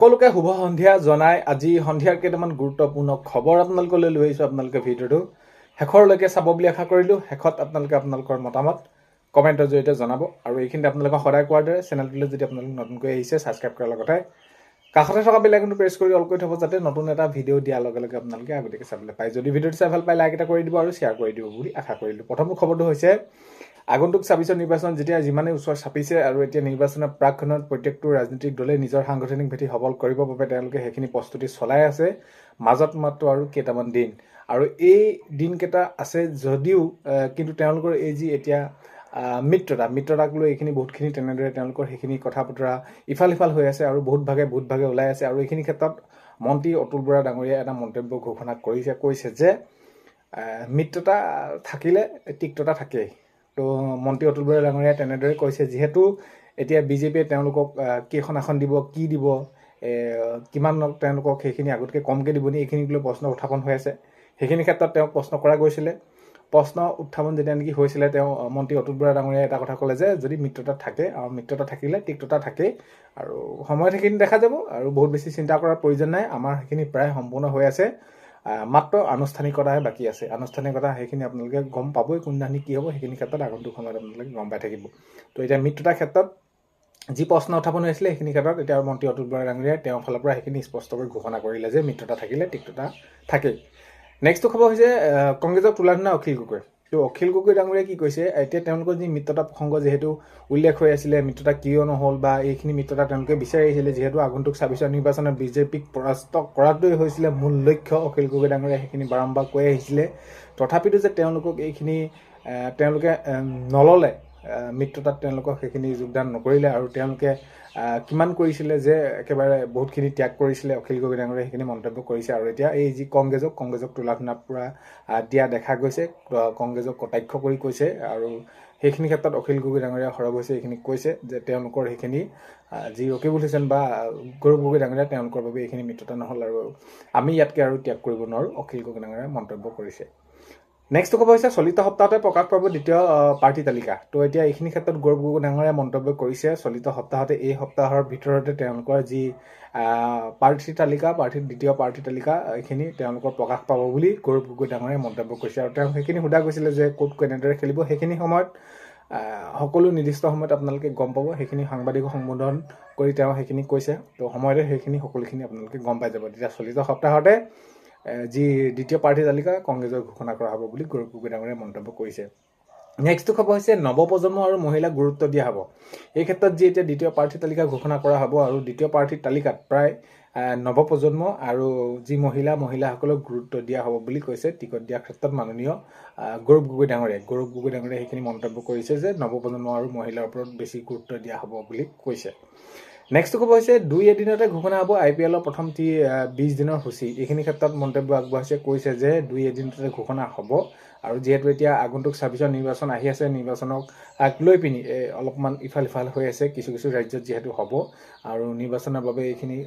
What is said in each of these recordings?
সকলোকে শুভ সন্ধিয়া জনাই আজি সন্ধিয়াৰ কেইটামান গুৰুত্বপূৰ্ণ খবৰ আপোনালোকলৈ লৈ আহিছোঁ। আপোনালোকে ভিডিঅ'টো শেষৰলৈকে চাব বুলি আশা কৰিলোঁ। শেষত আপোনালোকে আপোনালোকৰ মতামত কমেণ্টৰ জৰিয়তে জনাব আৰু এইখিনিতে আপোনালোকক সদায় কোৱাৰ দৰে চেনেলটোলৈ যদি আপোনালোক নতুনকৈ আহিছে ছাবস্ক্ৰাইব কৰাৰ লগতে কাষতে থকা বেল আইকনটো প্ৰেছ কৰি অল কৰি থ'ব, যাতে নতুন এটা ভিডিঅ' দিয়াৰ লগে লগে আপোনালোকে আগতীয়াকৈ চাবলৈ পায়। যদি ভিডিঅ'টো চাই ভাল পায় লাইক এটা কৰি দিব আৰু শ্বেয়াৰ কৰি দিব বুলি আশা কৰিলোঁ। প্ৰথম খবৰটো হৈছে আগন্তুক ২৬ নিৰ্বাচন যেতিয়া যিমানেই ওচৰ চাপিছে আৰু এতিয়া নিৰ্বাচনৰ প্ৰাকখনত প্ৰত্যেকটো ৰাজনৈতিক দলে নিজৰ সাংগঠনিক ভেটি সবল কৰিবৰ বাবে তেওঁলোকে সেইখিনি প্ৰস্তুতি চলাই আছে। মাজত মাত্ৰ আৰু কেইটামান দিন আৰু এই দিনকেইটা আছে যদিও কিন্তু তেওঁলোকৰ এই যি এতিয়া মিত্ৰতাক লৈ এইখিনি বহুতখিনি তেনেদৰে তেওঁলোকৰ সেইখিনি কথা বতৰা ইফাল সিফাল হৈ আছে আৰু বহুত ভাগে ওলাই আছে। আৰু এইখিনি ক্ষেত্ৰত মন্ত্ৰী অতুল বৰা ডাঙৰীয়াই এটা মন্তব্য ঘোষণা কৈছে যে মিত্ৰতা থাকিলে তিক্ততা থাকেই। তো মন্ত্ৰী অতুল বৰা ডাঙৰীয়াই তেনেদৰে কৈছে, যিহেতু এতিয়া বিজেপিয়ে তেওঁলোকক কেইখন আসন দিব, কি দিব, কিমান তেওঁলোকক সেইখিনি আগতকৈ কমকৈ দিব নি, এইখিনিক লৈ প্ৰশ্ন উত্থাপন হৈ আছে। সেইখিনি ক্ষেত্ৰত তেওঁক প্ৰশ্ন কৰা গৈছিলে। প্ৰশ্ন উত্থাপন যেতিয়া নেকি হৈছিলে, তেওঁ মন্ত্ৰী অতুল বৰা ডাঙৰীয়াই এটা কথা ক'লে যে যদি মিত্ৰতা থাকে আৰু মিত্ৰতা থাকিলে তিক্ততা থাকেই আৰু সময়ত সেইখিনি দেখা যাব আৰু বহুত বেছি চিন্তা কৰাৰ প্ৰয়োজন নাই। আমাৰ সেইখিনি প্ৰায় সম্পূৰ্ণ হৈ আছে, মাত্ৰ আনুষ্ঠানিকতাহে বাকী আছে। আনুষ্ঠানিকতা সেইখিনি আপোনালোকে গম পাবই, কোনদিনাখনি কি হ'ব সেইখিনি ক্ষেত্ৰত আগন্তুক সময়ত আপোনালোকে গম পাই থাকিব। তো এতিয়া মিত্ৰতাৰ ক্ষেত্ৰত যি প্ৰশ্ন উত্থাপন হৈছিলে সেইখিনি ক্ষেত্ৰত এতিয়া মন্ত্ৰী অতুল বৰা ডাঙৰীয়াই তেওঁৰ ফালৰ পৰা সেইখিনি স্পষ্টকৈ ঘোষণা কৰিলে যে মিত্ৰতা থাকিলে তিক্ততা থাকেই। নেক্সটটো খবৰ হৈছে কংগ্ৰেছক তুলাধনা অখিল গগৈ। তো অখিল গগৈ ডাঙৰীয়াই কি কৈছে, এতিয়া তেওঁলোকৰ যি মিত্ৰতা প্ৰসংগ যিহেতু উল্লেখ হৈ আছিলে, মিত্ৰতা কিয় নহ'ল বা এইখিনি মিত্ৰতা তেওঁলোকে বিচাৰি আহিছিলে, যিহেতু আগন্তুক ২৬ নিৰ্বাচনত বিজেপিক পৰাস্ত কৰাটোৱেই হৈছিলে মূল লক্ষ্য। অখিল গগৈ ডাঙৰীয়াই সেইখিনি বাৰম্বাৰ কৈ আহিছিলে। তথাপিতো যে তেওঁলোকক এইখিনি তেওঁলোকে নল'লে, মিত্ৰতাত তেওঁলোকক সেইখিনি যোগদান নকৰিলে আৰু তেওঁলোকে কিমান কৰিছিলে যে একেবাৰে বহুতখিনি ত্যাগ কৰিছিলে, অখিল গগৈ ডাঙৰীয়াই সেইখিনি মন্তব্য কৰিছে। আৰু এতিয়া এই যি কংগ্ৰেছক তুলাধনা পৰা দিয়া দেখা গৈছে, কংগ্ৰেছক কটাক্ষ কৰি কৈছে আৰু সেইখিনি ক্ষেত্ৰত অখিল গগৈ ডাঙৰীয়া সৰব হৈছে। এইখিনি কৈছে যে তেওঁলোকৰ সেইখিনি যি ৰকিবুল হুছেইন বা গৌৰৱ গগৈ ডাঙৰীয়া তেওঁলোকৰ বাবে এইখিনি মিত্ৰতা নহ'ল আৰু আমি ইয়াতকৈ আৰু ত্যাগ কৰিব নোৱাৰোঁ, অখিল গগৈ ডাঙৰীয়াই মন্তব্য কৰিছে। নেক্সট খবৰ হৈছে চলিত সপ্তাহতে প্ৰকাশ পাব দ্বিতীয় প্ৰাৰ্থী তালিকা। তো এতিয়া এইখিনি ক্ষেত্ৰত গৌৰৱ গগৈ ডাঙৰীয়াই মন্তব্য কৰিছে চলিত সপ্তাহতে, এই সপ্তাহৰ ভিতৰতে তেওঁলোকৰ যি দ্বিতীয় প্ৰাৰ্থী তালিকা এইখিনি তেওঁলোকৰ প্ৰকাশ পাব বুলি গৌৰৱ গগৈ ডাঙৰীয়াই মন্তব্য কৰিছে। আৰু তেওঁ সেইখিনি সোধা গৈছিলে যে ক'ত কেনেদৰে খেলিব, সেইখিনি সময়ত সকলো নিৰ্দিষ্ট সময়ত আপোনালোকে গম পাব। সেইখিনি সাংবাদিকক সম্বোধন কৰি তেওঁ সেইখিনি কৈছে। তো সময়তে সেইখিনি সকলোখিনি আপোনালোকে গম পাই যাব। তেতিয়া চলিত সপ্তাহতে যি দ্বিতীয় প্ৰাৰ্থী তালিকা কংগ্ৰেছৰ ঘোষণা কৰা হ'ব বুলি গৌৰৱ গগৈ ডাঙৰীয়াই মন্তব্য কৰিছে। নেক্সটটো খবৰ হৈছে নৱপ্ৰজন্ম আৰু মহিলাক গুৰুত্ব দিয়া হ'ব। এই ক্ষেত্ৰত যি এতিয়া দ্বিতীয় প্ৰাৰ্থী তালিকা ঘোষণা কৰা হ'ব আৰু দ্বিতীয় প্ৰাৰ্থী তালিকাত প্ৰায় নৱপ্ৰজন্ম আৰু যি মহিলাসকলক গুৰুত্ব দিয়া হ'ব বুলি কৈছে টিকট দিয়াৰ ক্ষেত্ৰত মাননীয় গৌৰৱ গগৈ ডাঙৰীয়াই সেইখিনি মন্তব্য কৰিছে যে নৱপ্ৰজন্ম আৰু মহিলাৰ ওপৰত বেছি গুৰুত্ব দিয়া হ'ব বুলি কৈছে। নেক্সট খবৰ হৈছে ২ এদিনতে ঘোষণা হ'ব IPLৰ প্ৰথম 20 দিনৰ সূচী। এইখিনি ক্ষেত্ৰত মন্তব্য আগবঢ়াইছে, কৈছে যে ২ এদিনতে ঘোষণা হ'ব আৰু যিহেতু এতিয়া আগন্তুক ২৬ নিৰ্বাচন আহি আছে, নিৰ্বাচনক লৈ পিনি অলপমান ইফাল সিফাল হৈ আছে কিছু ৰাজ্যত যিহেতু হ'ব আৰু নিৰ্বাচনৰ বাবে এইখিনি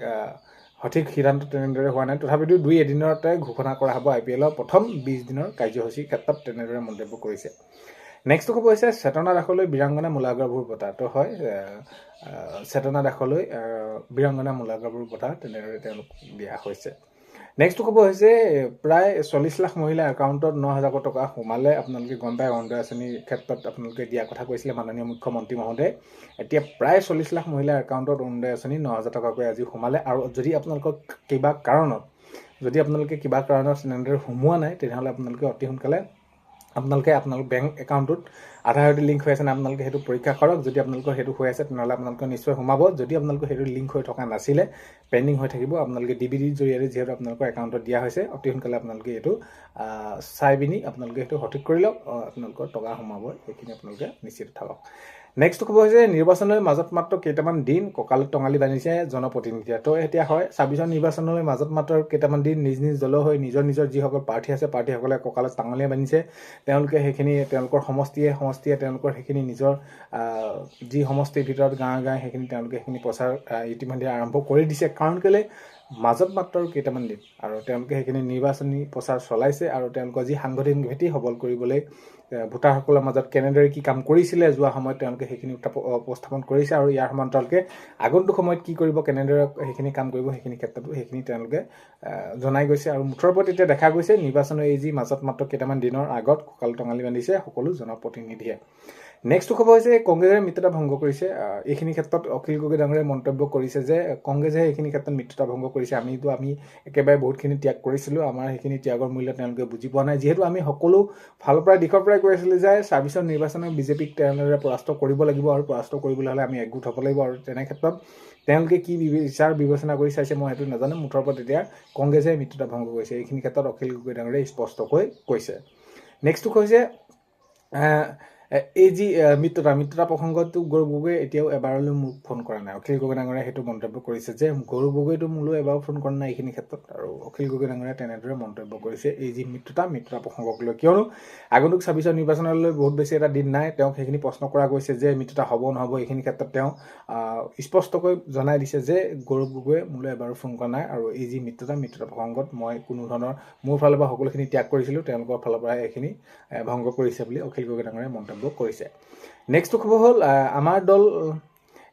সঠিক সিদ্ধান্ত তেনেদৰে হোৱা নাই। তথাপিতো ২ এদিনতে ঘোষণা কৰা হ'ব IPLৰ প্ৰথম 20 দিনৰ কাৰ্যসূচীৰ ক্ষেত্ৰত তেনেদৰে মন্তব্য কৰিছে। নেক্সট খবৰ হৈছে চেতনা দাসলৈ বীৰাংগনা মূলাগাভৰুৰ বঁটা। তো হয়, চেতনা দাসলৈ বীৰাংগনা মূলাগাভৰুৰ বঁটা তেনেদৰে তেওঁলোক দিয়া হৈছে। নেক্সট খবৰ হৈছে প্ৰায় 40 লাখ মহিলাৰ একাউণ্টত 9,000 টকা সোমালে। আপোনালোকে গম পায় অৰুণোদয় আঁচনিৰ ক্ষেত্ৰত আপোনালোকে দিয়া কথা কৈছিলে মাননীয় মুখ্যমন্ত্ৰী মহোদয়। এতিয়া প্ৰায় 40 লাখ মহিলাৰ একাউণ্টত অৰুণোদয় আঁচনি 9,000 টকাকৈ আজি সোমালে। আৰু যদি আপোনালোকক কিবা কাৰণত তেনেদৰে সোমোৱা নাই, তেনেহ'লে আপোনালোকে অতি সোনকালে আপোনালোকৰ বেংক একাউণ্টটোত আধাৰ সৈতে লিংক হৈ আছে নে আপোনালোকে সেইটো পৰীক্ষা কৰক। যদি আপোনালোকৰ সেইটো হৈ আছে তেনেহ'লে আপোনালোকৰ নিশ্চয় সোমাব। যদি আপোনালোকৰ সেইটো লিংক হৈ থকা নাছিলে, পেণ্ডিং হৈ থাকিব, আপোনালোকে DBDৰ জৰিয়তে যিহেতু আপোনালোকৰ একাউণ্টত দিয়া হৈছে, অতি সোনকালে আপোনালোকে এইটো চাই পিনি আপোনালোকে সেইটো সঠিক কৰি লওক, আপোনালোকৰ টকা সোমাব, সেইখিনি আপোনালোকে নিশ্চিত থাকক। নেক্সট খবৰ হৈছে নিৰ্বাচনৰ মাজত মাত্ৰ কেইটামান দিন, কঁকালত টঙালি বান্ধিছে জনপ্ৰতিনিধিয়ে। তো এতিয়া হয় ২৬ নিৰ্বাচনলৈ মাজত মাত্ৰ কেইটামান দিন, নিজ দলৰ হৈ নিজৰ যিসকল প্ৰাৰ্থী আছে প্ৰাৰ্থীসকলে কঁকালত টঙালি বান্ধিছে। তেওঁলোকে সেইখিনি তেওঁলোকৰ সমষ্টিয়ে তেওঁলোকৰ সেইখিনি নিজৰ যি সমষ্টিৰ ভিতৰত গাঁৱে সেইখিনি তেওঁলোকে সেইখিনি প্ৰচাৰ ইতিমধ্যে আৰম্ভ কৰি দিছে। কাৰণ কেলে মাজত মাত্ৰ কেইটামান দিন আৰু তেওঁলোকে সেইখিনি নিৰ্বাচনী প্ৰচাৰ চলাইছে আৰু তেওঁলোকৰ যি সাংগঠনিক ভেটি সবল কৰিবলৈ ভোটাৰসকলৰ মাজত কেনেদৰে কি কাম কৰিছিলে যোৱা সময়ত তেওঁলোকে সেইখিনি উপস্থাপন কৰিছে আৰু ইয়াৰ সমান্তৰালকে আগন্তুক সময়ত কি কৰিব কেনেদৰে সেইখিনি কাম কৰিব সেইখিনি ক্ষেত্ৰতো সেইখিনি তেওঁলোকে জনাই গৈছে আৰু মুঠৰ ওপৰত এতিয়া দেখা গৈছে নিৰ্বাচনৰ এই যি মাজত মাত্ৰ কেইটামান দিনৰ আগত কঁকাল টঙালি বান্ধিছে সকলো জনপ্ৰতিনিধিয়ে নেক্সট খবৰ হৈছে কংগ্ৰেছে মিত্ৰতা ভংগ কৰিছে এইখিনি ক্ষেত্ৰত অখিল গগৈ ডাঙৰীয়াই মন্তব্য কৰিছে যে কংগ্ৰেছে এইখিনি ক্ষেত্ৰত মিত্ৰতা ভংগ কৰিছে আমি একেবাৰে বহুতখিনি ত্যাগ কৰিছিলোঁ আমাৰ সেইখিনি ত্যাগৰ মূল্য তেওঁলোকে বুজি পোৱা নাই যিহেতু আমি সকলো ফালৰ পৰা দিশৰ পৰাই কৈ আছিলোঁ যে ছাব্বিছৰ নিৰ্বাচনত বিজেপিক তেওঁলোকে পৰাস্ত কৰিব লাগিব আৰু পৰাস্ত কৰিবলৈ হ'লে আমি একগোট হ'ব লাগিব আৰু তেনে ক্ষেত্ৰত তেওঁলোকে কি বিচাৰ বিবেচনা কৰি চাইছে মই সেইটো নাজানো মুঠৰ ওপৰত এতিয়া কংগ্ৰেছে মিত্ৰতা ভংগ কৰিছে এইখিনি ক্ষেত্ৰত অখিল গগৈ ডাঙৰীয়াই স্পষ্টকৈ কৈছে নেক্সটটো হৈছে এই যি মিত্ৰতা প্ৰসংগটো গৌৰৱ গগৈ এতিয়াও এবাৰলৈ মোক ফোন কৰা নাই অখিল গগৈ ডাঙৰীয়াই সেইটো মন্তব্য কৰিছে যে গৌৰৱ গগৈটো মোলৈ এবাৰো ফোন কৰা নাই এইখিনি ক্ষেত্ৰত আৰু অখিল গগৈ ডাঙৰীয়াই তেনেদৰে মন্তব্য কৰিছে এই যি মিত্ৰতা প্ৰসংগক লৈ কিয়নো আগন্তুক ২৬ নিৰ্বাচনলৈ বহুত বেছি এটা দিন নাই তেওঁক সেইখিনি প্ৰশ্ন কৰা গৈছে যে মিত্ৰতা হ'ব নহ'ব এইখিনি ক্ষেত্ৰত তেওঁ স্পষ্টকৈ জনাই দিছে যে গৌৰৱ গগৈয়ে মোলৈ এবাৰো ফোন কৰা নাই আৰু এই যি মিত্ৰতা প্ৰসংগত মই কোনো ধৰণৰ মোৰ ফালৰ পৰা সকলোখিনি ত্যাগ কৰিছিলোঁ তেওঁলোকৰ ফালৰ পৰা এইখিনি ভংগ কৰিছে বুলি অখিল গগৈ ডাঙৰীয়াই মন্তব্য কৰিছে নেক্সটটো খবৰ হ'ল আমাৰ দল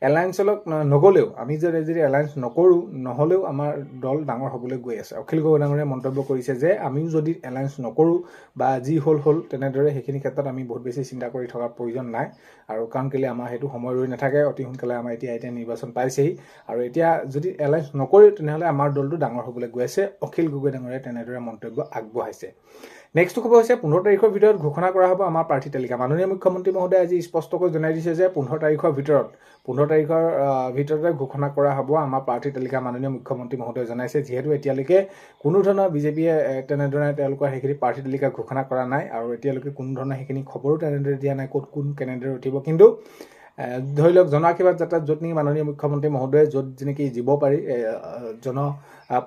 এলায়েন্সক নগ'লেও আমি যদি এলায়েন্স নকৰোঁ নহ'লেও আমাৰ দল ডাঙৰ হ'বলৈ গৈ আছে অখিল গগৈ ডাঙৰীয়াই মন্তব্য কৰিছে যে আমিও যদি এলায়েন্স নকৰোঁ বা যি হ'ল তেনেদৰে সেইখিনি ক্ষেত্ৰত আমি বহুত বেছি চিন্তা কৰি থকাৰ প্ৰয়োজন নাই আৰু কাৰণ কেলৈ আমাৰ সেইটো সময় ৰৈ নাথাকে অতি সোনকালে আমাৰ এতিয়া নিৰ্বাচন পাইছেহি আৰু এতিয়া যদি এলায়েন্স নকৰোঁ তেনেহ'লে আমাৰ দলটো ডাঙৰ হ'বলৈ গৈ আছে অখিল গগৈ ডাঙৰীয়াই তেনেদৰে মন্তব্য আগবঢ়াইছে নেক্সটটো খবৰ হৈছে 15 তাৰিখৰ ভিতৰত ঘোষণা কৰা হ'ব আমাৰ প্ৰাৰ্থী তালিকা মাননীয় মুখ্যমন্ত্ৰী মহোদয়ে আজি স্পষ্টকৈ জনাই দিছে যে 15 তাৰিখৰ ভিতৰতে ঘোষণা কৰা হ'ব আমাৰ প্ৰাৰ্থী তালিকা মাননীয় মুখ্যমন্ত্ৰী মহোদয়ে জনাইছে যিহেতু এতিয়ালৈকে কোনো ধৰণৰ বিজেপিয়ে তেনেদৰে তেওঁলোকৰ সেইখিনি প্ৰাৰ্থী তালিকা ঘোষণা কৰা নাই আৰু এতিয়ালৈকে কোনো ধৰণৰ সেইখিনি খবৰো তেনেদৰে দিয়া নাই ক'ত কোন কেনেদৰে উঠিব কিন্তু ধৰি লওক জন আশীৰ্বাদ যাত্ৰাত য'ত নেকি মাননীয় মুখ্যমন্ত্ৰী মহোদয়ে য'ত যেনেকৈ দিব পাৰি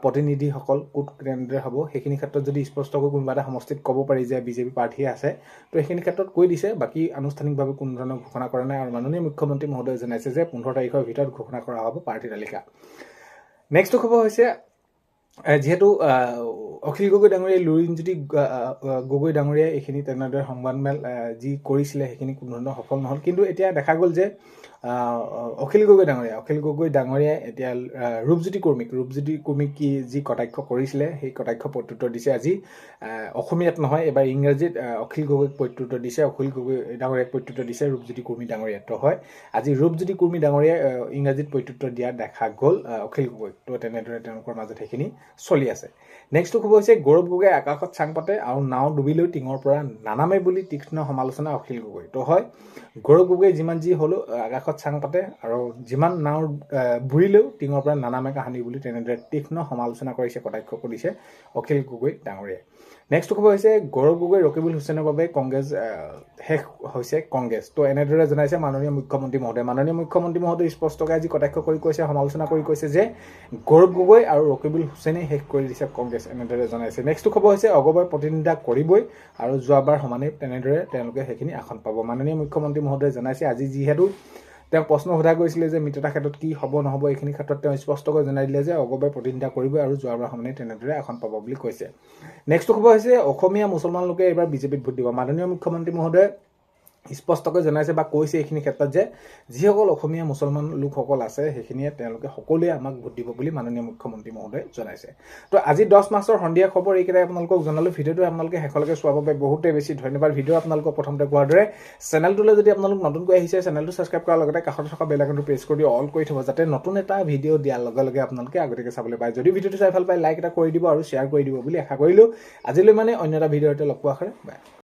প্ৰতিনিধিসকল ক'ত কেনেদৰে হ'ব সেইখিনি ক্ষেত্ৰত যদি স্পষ্টকৈ কোনোবা এটা সমষ্টিত ক'ব পাৰি যে বিজেপি প্ৰাৰ্থী আছে তো এইখিনি ক্ষেত্ৰত কৈ দিছে বাকী আনুষ্ঠানিকভাৱে কোনো ধৰণৰ ঘোষণা কৰা নাই আৰু মাননীয় মুখ্যমন্ত্ৰী মহোদয়ে জনাইছে যে 15 তাৰিখৰ ভিতৰত ঘোষণা কৰা হ'ব প্ৰাৰ্থী তালিকা নেক্সটটো খবৰ হৈছে যিহেতু অখিল গগৈ ডাঙৰীয়াই লুৰিণজ্যোতি গগৈ ডাঙৰীয়াই এইখিনি তেনেদৰে সংবাদমেল যি কৰিছিলে সেইখিনি কোনো ধৰণৰ সফল নহ'ল কিন্তু এতিয়া দেখা গ'ল যে অখিল গগৈ ডাঙৰীয়াই এতিয়া ৰূপজ্যোতি কৰ্মীক কি যি কটাক্ষ কৰিছিলে সেই কটাক্ষ প্ৰত্যুত্তৰ দিছে আজি অসমীয়াত নহয় এবাৰ ইংৰাজীত অখিল গগৈক প্ৰত্যুত্তৰ দিছে অখিল গগৈ ডাঙৰীয়াক প্ৰত্যুত্তৰ দিছে ৰূপজ্যোতি কৰ্মী ডাঙৰীয়াত হয় আজি ৰূপজ্যোতি কৰ্মী ডাঙৰীয়াই ইংৰাজীত প্ৰত্যুত্তৰ দিয়া দেখা গ'ল অখিল গগৈক তো তেনেদৰে তেওঁলোকৰ মাজত সেইখিনি চলি আছে নেক্সটটো খবৰ হৈছে গৌৰৱ গগৈ আকাশত চাং পাতে আৰু নাও ডুবিলেও টিঙৰ পৰা নানামে বুলি তীক্ষ্ণ সমালোচনা অখিল গগৈ তো হয় গৌৰৱ গগৈ যিমান যি হ'লেও আকাশত চাং পাতে আৰু যিমান নাও বুৰিলেও টিঙৰ পৰা নানামে কাহানি বুলি তেনেদৰে তীক্ষ্ণ সমালোচনা কৰিছে কটাক্ষ কৰিছে অখিল গগৈ ডাঙৰীয়াই নেক্সটটো খবৰ হৈছে গৌৰৱ গগৈ ৰকিবুল হুছেইনৰ বাবে কংগ্ৰেছ শেষ হৈছে কংগ্ৰেছ তো এনেদৰে জনাইছে মাননীয় মুখ্যমন্ত্ৰী মহোদয়ে স্পষ্টকৈ আজি কটাক্ষ কৰি কৈছে সমালোচনা কৰি কৈছে যে গৌৰৱ গগৈ আৰু ৰকিবুল হুছেইনে শেষ কৰি দিছে কংগ্ৰেছ এনেদৰে জনাইছে নেক্সটটো খবৰ হৈছে অগবয় প্ৰতিনিধিত্ব কৰিবই আৰু যোৱাবাৰ সমানে তেনেদৰে তেওঁলোকে সেইখিনি আসন পাব মাননীয় মুখ্যমন্ত্ৰী মহোদয়ে জনাইছে আজি যিহেতু তেওঁ প্ৰশ্ন সোধা গৈছিলে যে মিত্ৰতা ক্ষেত্ৰত কি হ'ব নহ'ব এইখিনি ক্ষেত্ৰত তেওঁ স্পষ্টকৈ জনাই দিলে যে অগবয় প্ৰতিনিধিত্ব কৰিবই আৰু যোৱাবাৰ সমানে তেনেদৰে আসন পাব বুলি কৈছে নেক্সটটো খবৰ হৈছে অসমীয়া মুছলমান লোকে এইবাৰ বিজেপিত ভোট দিব মাননীয় মুখ্যমন্ত্ৰী মহোদয়ে স্পষ্টকৈ জনাইছে বা কৈছে এইখিনি ক্ষেত্ৰত যে যিসকল অসমীয়া মুছলমান লোকসকল আছে সেইখিনিয়ে তেওঁলোকে সকলোৱে আমাক ভোট দিব বুলি মাননীয় মুখ্যমন্ত্ৰী মহোদয়ে জনাইছে তো আজি 10 মাৰ্চৰ সন্ধিয়া খবৰ এইকেইটাই আপোনালোকক জনালোঁ ভিডিঅ'টো আপোনালোকে শেষলৈকে চোৱাৰ বাবে বহুতেই বেছি ধন্যবাদ ভিডিঅ' আপোনালোকক প্ৰথমতে কোৱাৰ দৰে চেনেলটোলৈ যদি আপোনালোক নতুনকৈ আহিছে চেনেলটো ছাবস্ক্ৰাইব কৰাৰ লগতে কাষত থকা বেল আইকনটো প্ৰেছ কৰি অল কৰি থ'ব যাতে নতুন এটা ভিডিঅ' দিয়াৰ লগে লগে আপোনালোকে আগতীয়াকৈ চাবলৈ পায় যদি ভিডিঅ'টো চাই ভাল পায় লাইক এটা কৰি দিব আৰু শ্বেয়াৰ কৰি দিব বুলি আশা কৰিলোঁ আজিলৈ মানে অন্য এটা ভিডিঅ'তে লগ পোৱাৰ আশাৰে বাই